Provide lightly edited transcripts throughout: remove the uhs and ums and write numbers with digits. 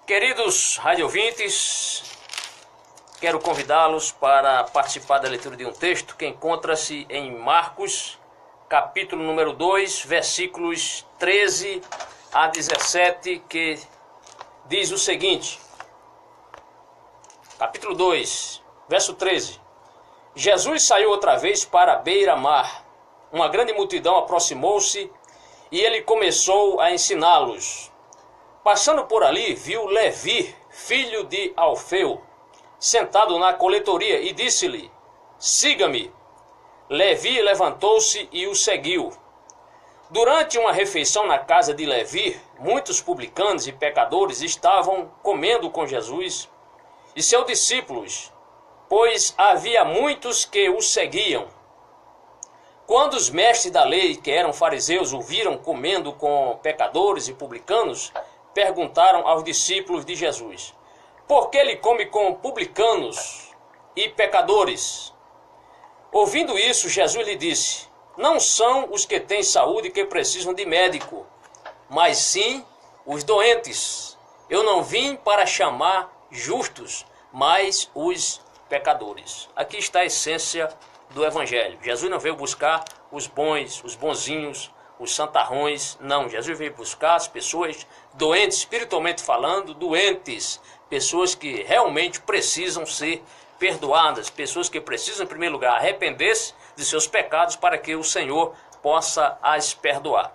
Queridos radiovintes, quero convidá-los para participar da leitura de um texto que encontra-se em Marcos, capítulo número 2, versículos 13 a 17, que diz o seguinte. Capítulo 2, verso 13. Jesus saiu outra vez para a beira-mar. Uma grande multidão aproximou-se e ele começou a ensiná-los. Passando por ali, viu Levi, filho de Alfeu, sentado na coletoria e disse-lhe: siga-me. Levi levantou-se e o seguiu. Durante uma refeição na casa de Levi, muitos publicanos e pecadores estavam comendo com Jesus e seus discípulos, pois havia muitos que o seguiam. Quando os mestres da lei, que eram fariseus, o viram comendo com pecadores e publicanos, perguntaram aos discípulos de Jesus: por que ele come com publicanos e pecadores? Ouvindo isso, Jesus lhe disse: não são os que têm saúde que precisam de médico, mas sim os doentes. Eu não vim para chamar justos, mas os pecadores. Aqui está a essência do Evangelho. Jesus não veio buscar os bons, os bonzinhos, os santarrões. Não, Jesus veio buscar as pessoas doentes, espiritualmente falando, doentes. Pessoas que realmente precisam ser perdoadas. Pessoas que precisam, em primeiro lugar, arrepender-se de seus pecados para que o Senhor possa as perdoar.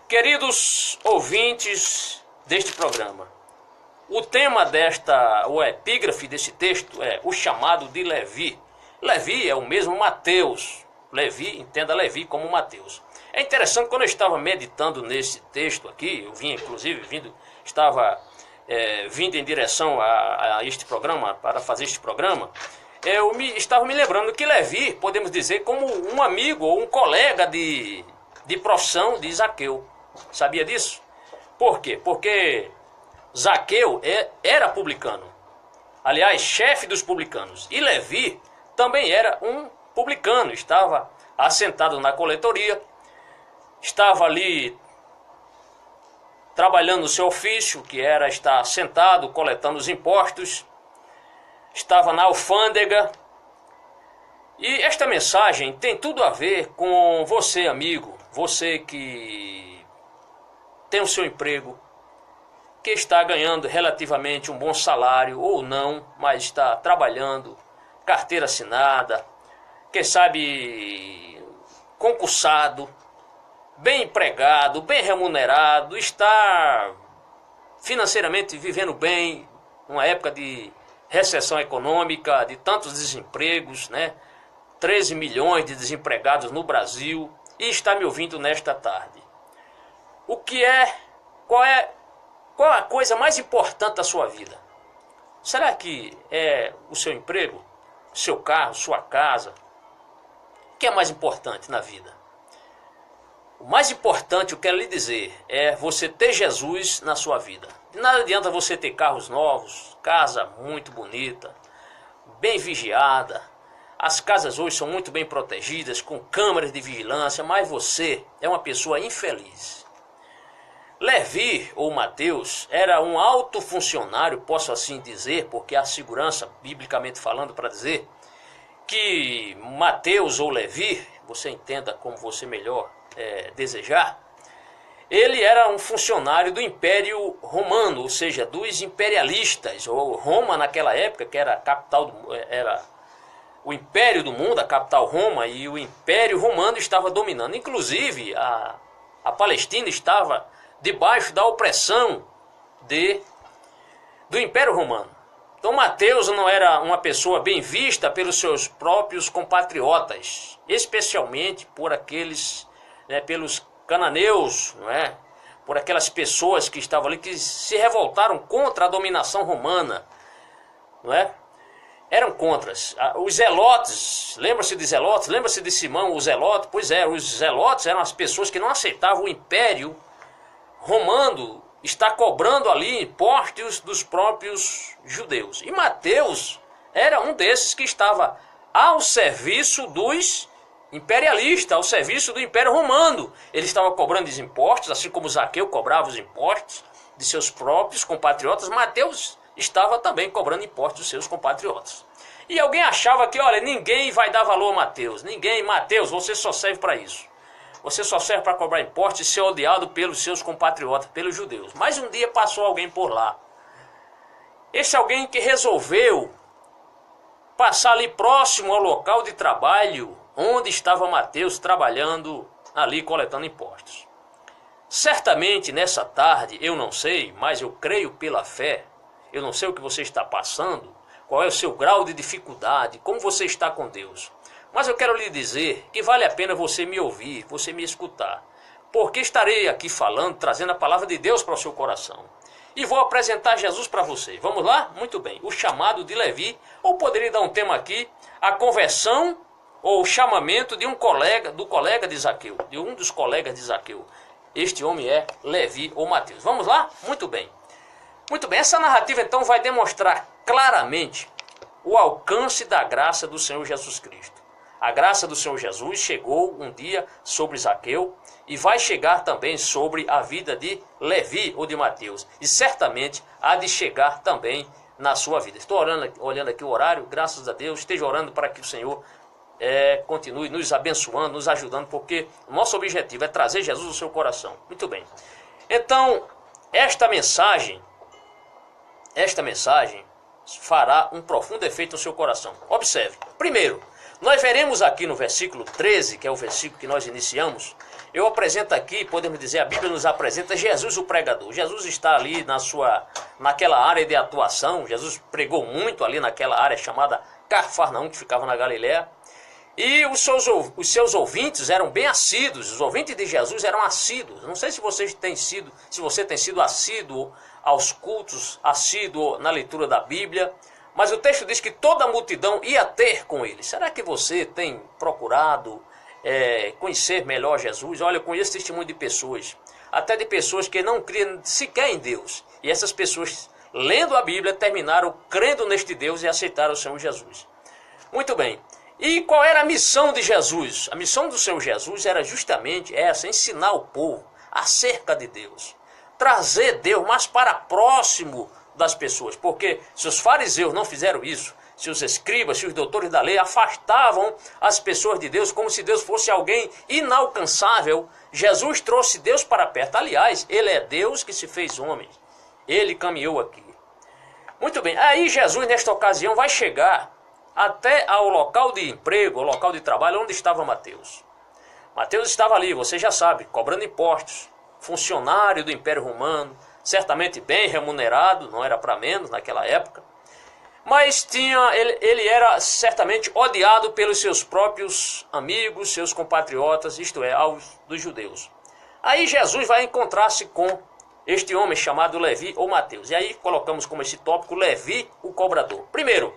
Queridos ouvintes deste programa, o tema o epígrafe desse texto é o chamado de Levi. Levi é o mesmo Mateus. Levi, entenda Levi como Mateus. É interessante, quando eu estava meditando nesse texto aqui, eu vinha inclusive estava vindo em direção a este programa, para fazer este programa, estava me lembrando que Levi, podemos dizer, como um amigo ou um colega de profissão de Zaqueu. Sabia disso? Por quê? Porque Zaqueu era publicano. Aliás, chefe dos publicanos. E Levi também era um publicano. Estava assentado na coletoria, estava ali trabalhando o seu ofício, que era estar sentado, coletando os impostos, estava na alfândega. E esta mensagem tem tudo a ver com você, amigo, você que tem o seu emprego, que está ganhando relativamente um bom salário ou não, mas está trabalhando, carteira assinada, quem sabe concursado, bem empregado, bem remunerado, está financeiramente vivendo bem, numa época de recessão econômica, de tantos desempregos, 13 milhões de desempregados no Brasil, e está me ouvindo nesta tarde. Qual é a coisa mais importante da sua vida? Será que é o seu emprego, seu carro, sua casa? O que é mais importante na vida? O mais importante, eu quero lhe dizer, é você ter Jesus na sua vida. De nada adianta você ter carros novos, casa muito bonita, bem vigiada. As casas hoje são muito bem protegidas, com câmeras de vigilância, mas você é uma pessoa infeliz. Levi, ou Mateus, era um alto funcionário, posso assim dizer, porque há segurança, biblicamente falando, para dizer que Mateus ou Levi, você entenda como você melhor desejar, ele era um funcionário do Império Romano, ou seja, dos imperialistas, ou Roma naquela época, que era a capital, era o Império do mundo, a capital Roma, e o Império Romano estava dominando. Inclusive, a Palestina estava debaixo da opressão do Império Romano. Então Mateus não era uma pessoa bem vista pelos seus próprios compatriotas, especialmente por pelos cananeus, por aquelas pessoas que estavam ali, que se revoltaram contra a dominação romana, eram contras. Os zelotes, lembra-se de zelotes? Lembra-se de Simão, o zelote? Pois é, os zelotes eram as pessoas que não aceitavam o Império Romano está cobrando ali impostos dos próprios judeus. E Mateus era um desses que estava ao serviço dos imperialistas, ao serviço do Império Romano. Ele estava cobrando os impostos, assim como Zaqueu cobrava os impostos de seus próprios compatriotas, Mateus estava também cobrando impostos dos seus compatriotas. E alguém achava que, olha, ninguém vai dar valor a Mateus. Mateus, você só serve para isso. Você só serve para cobrar impostos e ser odiado pelos seus compatriotas, pelos judeus. Mas um dia passou alguém por lá. Esse alguém que resolveu passar ali próximo ao local de trabalho, onde estava Mateus trabalhando ali coletando impostos. Certamente nessa tarde, eu não sei, mas eu creio pela fé, eu não sei o que você está passando, qual é o seu grau de dificuldade, como você está com Deus. Mas eu quero lhe dizer que vale a pena você me ouvir, você me escutar, porque estarei aqui falando, trazendo a palavra de Deus para o seu coração. E vou apresentar Jesus para você. Vamos lá? Muito bem. O chamado de Levi, ou poderia dar um tema aqui, a conversão ou o chamamento de um colega de Zaqueu, de um dos colegas de Zaqueu. Este homem é Levi ou Mateus. Vamos lá? Muito bem. Muito bem. Essa narrativa então vai demonstrar claramente o alcance da graça do Senhor Jesus Cristo. A graça do Senhor Jesus chegou um dia sobre Zaqueu e vai chegar também sobre a vida de Levi ou de Mateus. E certamente há de chegar também na sua vida. Estou olhando aqui o horário, graças a Deus, esteja orando para que o Senhor continue nos abençoando, nos ajudando, porque o nosso objetivo é trazer Jesus ao seu coração. Muito bem. Então, esta mensagem fará um profundo efeito no seu coração. Observe. Primeiro, nós veremos aqui no versículo 13, que é o versículo que nós iniciamos, eu apresento aqui, podemos dizer, a Bíblia nos apresenta Jesus o pregador. Jesus está ali naquela área de atuação, Jesus pregou muito ali naquela área chamada Cafarnaum, que ficava na Galiléia, e os seus ouvintes eram bem assíduos, os ouvintes de Jesus eram assíduos. Não sei se você tem sido assíduo aos cultos, assíduo na leitura da Bíblia, mas o texto diz que toda a multidão ia ter com ele. Será que você tem procurado conhecer melhor Jesus? Olha, eu conheço testemunho de pessoas, até de pessoas que não criam sequer em Deus. E essas pessoas, lendo a Bíblia, terminaram crendo neste Deus e aceitaram o Senhor Jesus. Muito bem. E qual era a missão de Jesus? A missão do Senhor Jesus era justamente essa, ensinar o povo acerca de Deus. Trazer Deus mais para próximo das pessoas. Porque se os fariseus não fizeram isso, se os escribas, se os doutores da lei afastavam as pessoas de Deus como se Deus fosse alguém inalcançável, Jesus trouxe Deus para perto. Aliás, ele é Deus que se fez homem. Ele caminhou aqui. Muito bem, aí Jesus nesta ocasião vai chegar até ao local de emprego, ao local de trabalho, onde estava Mateus. Mateus estava ali, você já sabe, cobrando impostos, funcionário do Império Romano, certamente bem remunerado, não era para menos naquela época, mas ele era certamente odiado pelos seus próprios amigos, seus compatriotas, isto é, dos judeus. Aí Jesus vai encontrar-se com este homem chamado Levi ou Mateus, e aí colocamos como esse tópico Levi, o cobrador. Primeiro,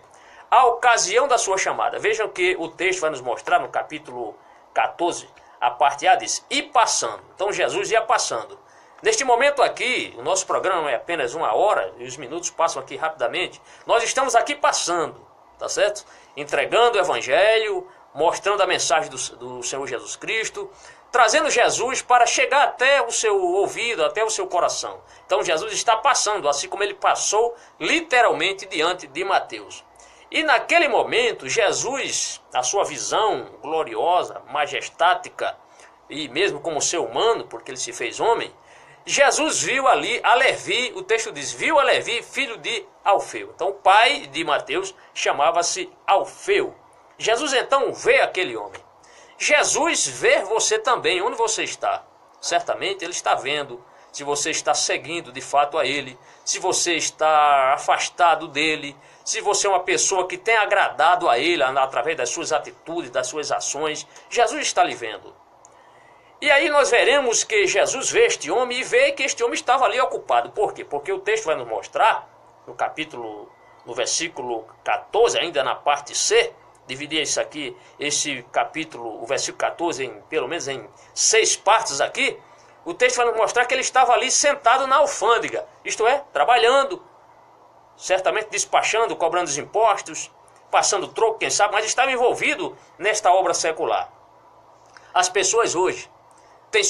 a ocasião da sua chamada. Vejam que o texto vai nos mostrar no capítulo 14, a parte A diz, e passando. Então Jesus ia passando. Neste momento aqui, o nosso programa é apenas 1 hora, e os minutos passam aqui rapidamente. Nós estamos aqui passando, tá certo? Entregando o evangelho, mostrando a mensagem do Senhor Jesus Cristo, trazendo Jesus para chegar até o seu ouvido, até o seu coração. Então Jesus está passando, assim como ele passou literalmente diante de Mateus. E naquele momento, Jesus, a sua visão gloriosa, majestática, e mesmo como ser humano, porque ele se fez homem, Jesus viu ali a Levi, o texto diz, viu a Levi, filho de Alfeu. Então o pai de Mateus chamava-se Alfeu. Jesus então vê aquele homem. Jesus vê você também, onde você está. Certamente ele está vendo se você está seguindo de fato a ele, se você está afastado dele, se você é uma pessoa que tem agradado a ele através das suas atitudes, das suas ações. Jesus está lhe vendo. E aí nós veremos que Jesus vê este homem e vê que este homem estava ali ocupado. Por quê? Porque o texto vai nos mostrar, no versículo 14, ainda na parte C, dividir isso aqui, esse capítulo, o versículo 14, pelo menos em 6 partes aqui, o texto vai nos mostrar que ele estava ali sentado na alfândega, isto é, trabalhando, certamente despachando, cobrando os impostos, passando troco, quem sabe, mas estava envolvido nesta obra secular. As pessoas hoje têm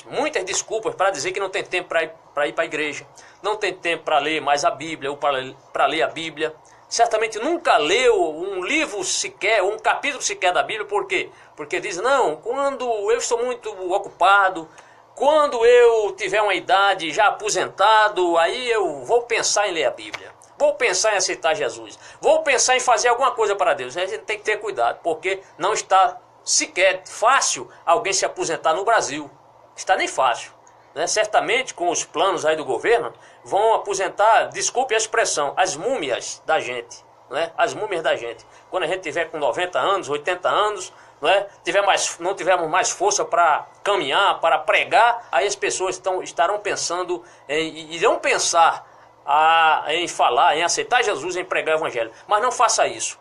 muitas desculpas para dizer que não tem tempo para ir para ir para a igreja, não tem tempo para ler mais a Bíblia ou para ler a Bíblia. Certamente nunca leu um livro sequer, ou um capítulo sequer da Bíblia. Por quê? Porque diz, não, quando eu estou muito ocupado, quando eu tiver uma idade já aposentado, aí eu vou pensar em ler a Bíblia. Vou pensar em aceitar Jesus. Vou pensar em fazer alguma coisa para Deus. A gente tem que ter cuidado, porque não está sequer fácil alguém se aposentar no Brasil. Está nem fácil. Né? Certamente, com os planos aí do governo, vão aposentar, desculpe a expressão, as múmias da gente. Né? As múmias da gente. Quando a gente tiver com 90 anos, 80 anos, não tivermos mais força para caminhar, para pregar, aí as pessoas estarão pensando, irão pensar em falar, em aceitar Jesus, em pregar o evangelho. Mas não faça isso,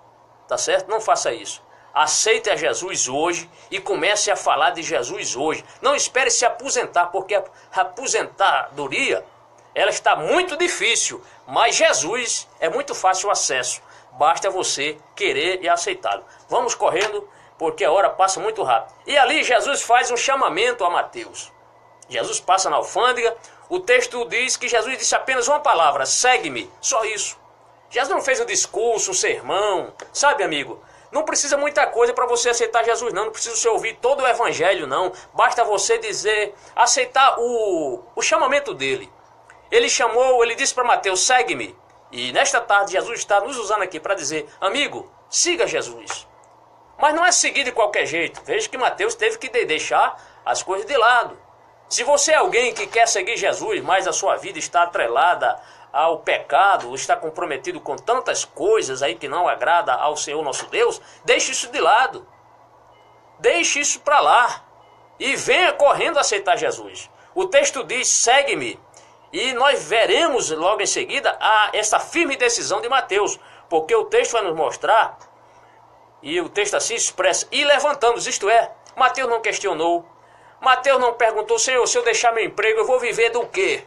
tá certo? Não faça isso. Aceite a Jesus hoje e comece a falar de Jesus hoje. Não espere se aposentar, porque a aposentadoria ela está muito difícil, mas Jesus é muito fácil o acesso. Basta você querer e aceitá-lo. Vamos correndo, porque a hora passa muito rápido. E ali Jesus faz um chamamento a Mateus. Jesus passa na alfândega. O texto diz que Jesus disse apenas uma palavra: segue-me. Só isso. Jesus não fez um discurso, um sermão. Sabe, amigo? Não precisa muita coisa para você aceitar Jesus, não. Não precisa você ouvir todo o evangelho, não. Basta você aceitar o chamamento dele. Ele disse para Mateus, segue-me. E nesta tarde Jesus está nos usando aqui para dizer, amigo, siga Jesus. Mas não é seguir de qualquer jeito. Veja que Mateus teve que deixar as coisas de lado. Se você é alguém que quer seguir Jesus, mas a sua vida está atrelada ao pecado, está comprometido com tantas coisas aí que não agrada ao Senhor nosso Deus, deixe isso de lado. Deixe isso para lá. E venha correndo aceitar Jesus. O texto diz, segue-me. E nós veremos logo em seguida essa firme decisão de Mateus. Porque o texto vai nos mostrar, e o texto assim expressa, e levantando-os, isto é, Mateus não questionou. Mateus não perguntou, Senhor, se eu deixar meu emprego, eu vou viver do quê?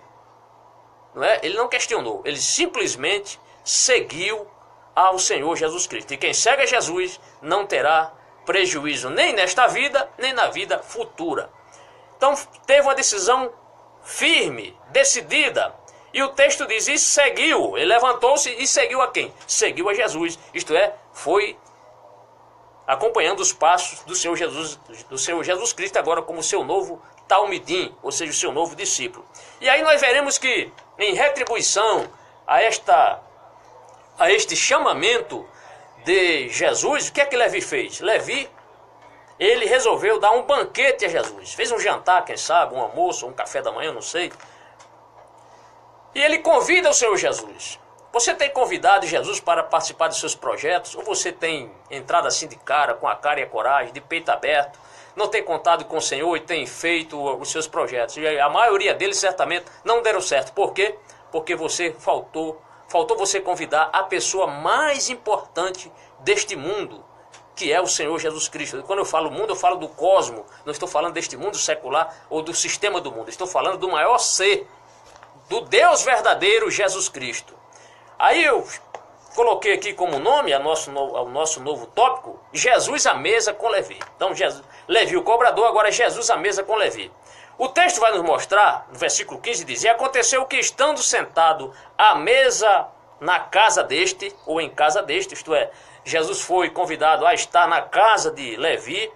Não é? Ele não questionou, ele simplesmente seguiu ao Senhor Jesus Cristo. E quem segue a Jesus não terá prejuízo nem nesta vida, nem na vida futura. Então teve uma decisão firme, decidida. E o texto diz, e seguiu, ele levantou-se e seguiu a quem? Seguiu a Jesus, isto é, foi acompanhando os passos do Senhor Jesus Cristo, agora como seu novo talmidim, ou seja, o seu novo discípulo. E aí nós veremos que, em retribuição a este chamamento de Jesus, o que é que Levi fez? Levi, ele resolveu dar um banquete a Jesus. Fez um jantar, quem sabe, um almoço, um café da manhã, não sei. E ele convida o Senhor Jesus. Você tem convidado Jesus para participar dos seus projetos? Ou você tem entrado assim de cara, com a cara e a coragem, de peito aberto, não tem contado com o Senhor e tem feito os seus projetos? E a maioria deles certamente não deram certo. Por quê? Porque faltou você convidar a pessoa mais importante deste mundo, que é o Senhor Jesus Cristo. E quando eu falo mundo, eu falo do cosmo. Não estou falando deste mundo secular ou do sistema do mundo. Estou falando do maior ser, do Deus verdadeiro, Jesus Cristo. Aí eu coloquei aqui como nome ao nosso novo tópico, Jesus à mesa com Levi. Então, Levi o cobrador, agora Jesus à mesa com Levi. O texto vai nos mostrar, no versículo 15, diz, e aconteceu que estando sentado à mesa na casa deste, ou em casa deste, isto é, Jesus foi convidado a estar na casa de Levi,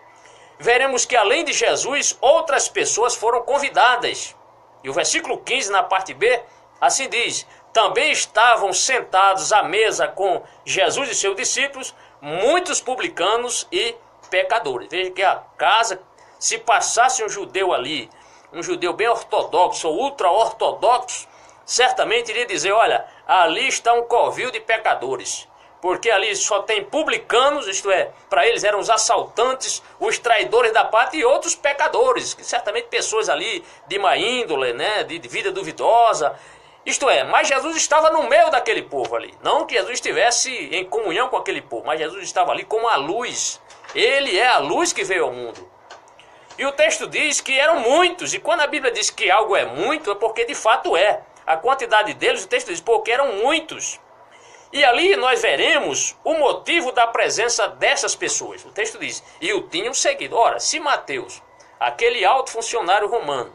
veremos que além de Jesus, outras pessoas foram convidadas. E o versículo 15, na parte B, assim diz, também estavam sentados à mesa com Jesus e seus discípulos, muitos publicanos e pecadores. Veja que a casa, se passasse um judeu ali, um judeu bem ortodoxo ou ultra-ortodoxo, certamente iria dizer, olha, ali está um covil de pecadores. Porque ali só tem publicanos, isto é, para eles eram os assaltantes, os traidores da pátria e outros pecadores, que certamente pessoas ali de má índole, né, de vida duvidosa. Isto é, mas Jesus estava no meio daquele povo ali. Não que Jesus estivesse em comunhão com aquele povo, mas Jesus estava ali como a luz. Ele é a luz que veio ao mundo. E o texto diz que eram muitos, e quando a Bíblia diz que algo é muito, é porque de fato é. A quantidade deles, o texto diz, porque eram muitos. E ali nós veremos o motivo da presença dessas pessoas. O texto diz, e o tinham seguido. Ora, se Mateus, aquele alto funcionário romano,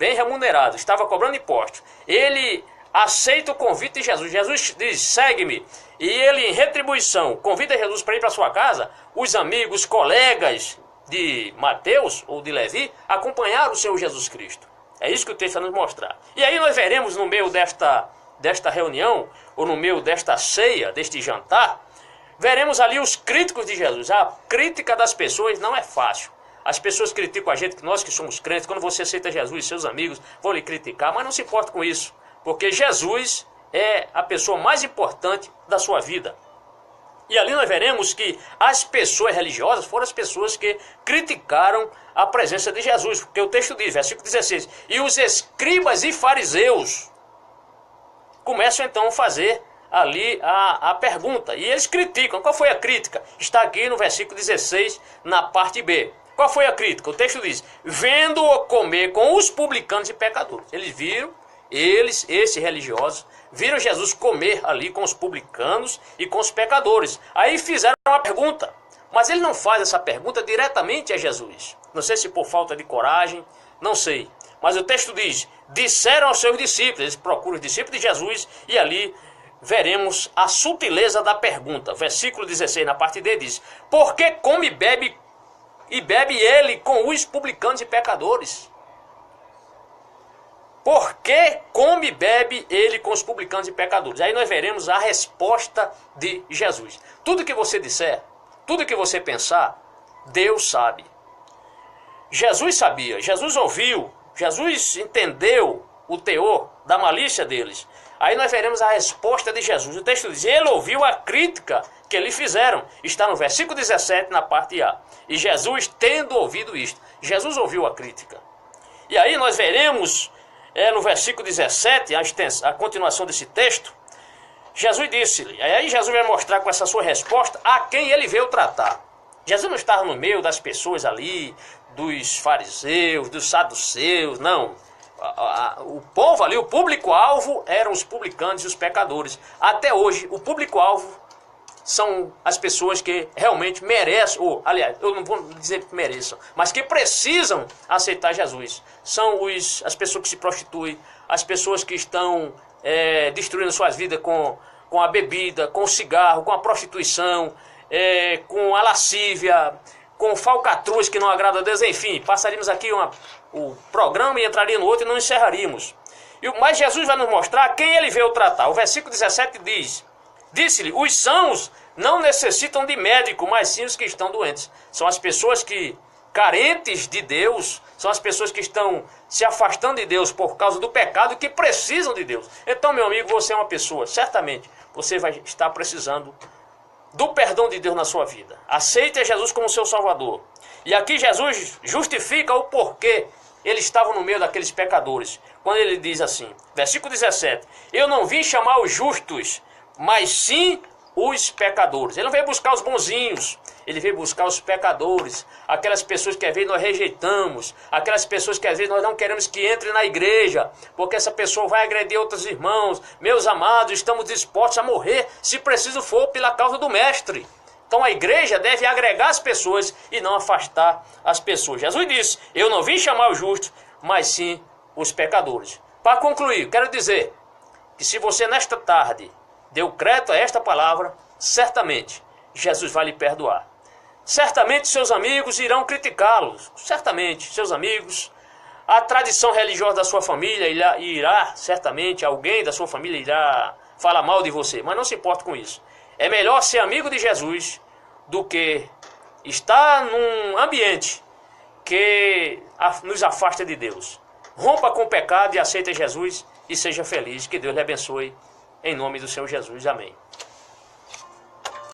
bem remunerado, estava cobrando impostos. Ele aceita o convite de Jesus. Jesus diz, segue-me. E ele, em retribuição, convida Jesus para ir para sua casa. Os amigos, colegas de Mateus ou de Levi acompanharam o Senhor Jesus Cristo. É isso que o texto vai nos mostrar. E aí nós veremos no meio desta reunião, ou no meio desta ceia, deste jantar, veremos ali os críticos de Jesus. A crítica das pessoas não é fácil. As pessoas criticam a gente, nós que somos crentes, quando você aceita Jesus, seus amigos vão lhe criticar, mas não se importa com isso, porque Jesus é a pessoa mais importante da sua vida. E ali nós veremos que as pessoas religiosas foram as pessoas que criticaram a presença de Jesus, porque o texto diz, versículo 16, e os escribas e fariseus começam então a fazer ali a pergunta, e eles criticam. Qual foi a crítica? Está aqui no versículo 16, na parte B. Qual foi a crítica? O texto diz, vendo-o comer com os publicanos e pecadores. Eles viram, esses religiosos, viram Jesus comer ali com os publicanos e com os pecadores. Aí fizeram uma pergunta, mas ele não faz essa pergunta diretamente a Jesus. Não sei se por falta de coragem, não sei. Mas o texto diz, disseram aos seus discípulos, eles procuram os discípulos de Jesus, e ali veremos a sutileza da pergunta. Versículo 16, na parte D, diz, por que come e bebe ele com os publicanos e pecadores? Por que come e bebe ele com os publicanos e pecadores? Aí nós veremos a resposta de Jesus. Tudo que você disser, tudo que você pensar, Deus sabe. Jesus sabia, Jesus ouviu, Jesus entendeu o teor da malícia deles. Aí nós veremos a resposta de Jesus. O texto diz, ele ouviu a crítica que lhe fizeram. Está no versículo 17, na parte A. E Jesus, tendo ouvido isto, Jesus ouviu a crítica. E aí nós veremos, no versículo 17, a continuação desse texto, Jesus disse-lhe, aí Jesus vai mostrar com essa sua resposta a quem ele veio tratar. Jesus não estava no meio das pessoas ali, dos fariseus, dos saduceus, não. O povo ali, o público-alvo eram os publicanos e os pecadores. Até hoje, o público-alvo são as pessoas que realmente merecem, ou aliás, eu não vou dizer que mereçam, mas que precisam aceitar Jesus. São as pessoas que se prostituem, as pessoas que estão destruindo suas vidas com a bebida, com o cigarro, com a prostituição, com a lascívia, com falcatruas que não agradam a Deus, enfim, passaríamos aqui o programa e entraria no outro e não encerraríamos. Mas Jesus vai nos mostrar quem ele veio tratar. O versículo 17 diz, disse-lhe, os sãos não necessitam de médico, mas sim os que estão doentes. São as pessoas que, carentes de Deus, são as pessoas que estão se afastando de Deus por causa do pecado e que precisam de Deus. Então, meu amigo, você é uma pessoa, certamente, você vai estar precisando do perdão de Deus na sua vida. Aceite a Jesus como seu Salvador. E aqui Jesus justifica o porquê ele estava no meio daqueles pecadores. Quando ele diz assim, versículo 17, eu não vim chamar os justos, mas sim os pecadores. Ele não veio buscar os bonzinhos, ele veio buscar os pecadores, aquelas pessoas que às vezes nós rejeitamos, aquelas pessoas que às vezes nós não queremos que entre na igreja, porque essa pessoa vai agredir outros irmãos. Meus amados, estamos dispostos a morrer, se preciso for, pela causa do Mestre. Então a igreja deve agregar as pessoas e não afastar as pessoas. Jesus disse, eu não vim chamar os justos, mas sim os pecadores. Para concluir, quero dizer que se você nesta tarde deu crédito a esta palavra, certamente Jesus vai lhe perdoar. Certamente seus amigos irão criticá-los. Certamente seus amigos, a tradição religiosa da sua família irá, certamente alguém da sua família irá falar mal de você. Mas não se importe com isso. É melhor ser amigo de Jesus do que estar num ambiente que nos afasta de Deus. Rompa com o pecado e aceite Jesus e seja feliz. Que Deus lhe abençoe. Em nome do Senhor Jesus. Amém.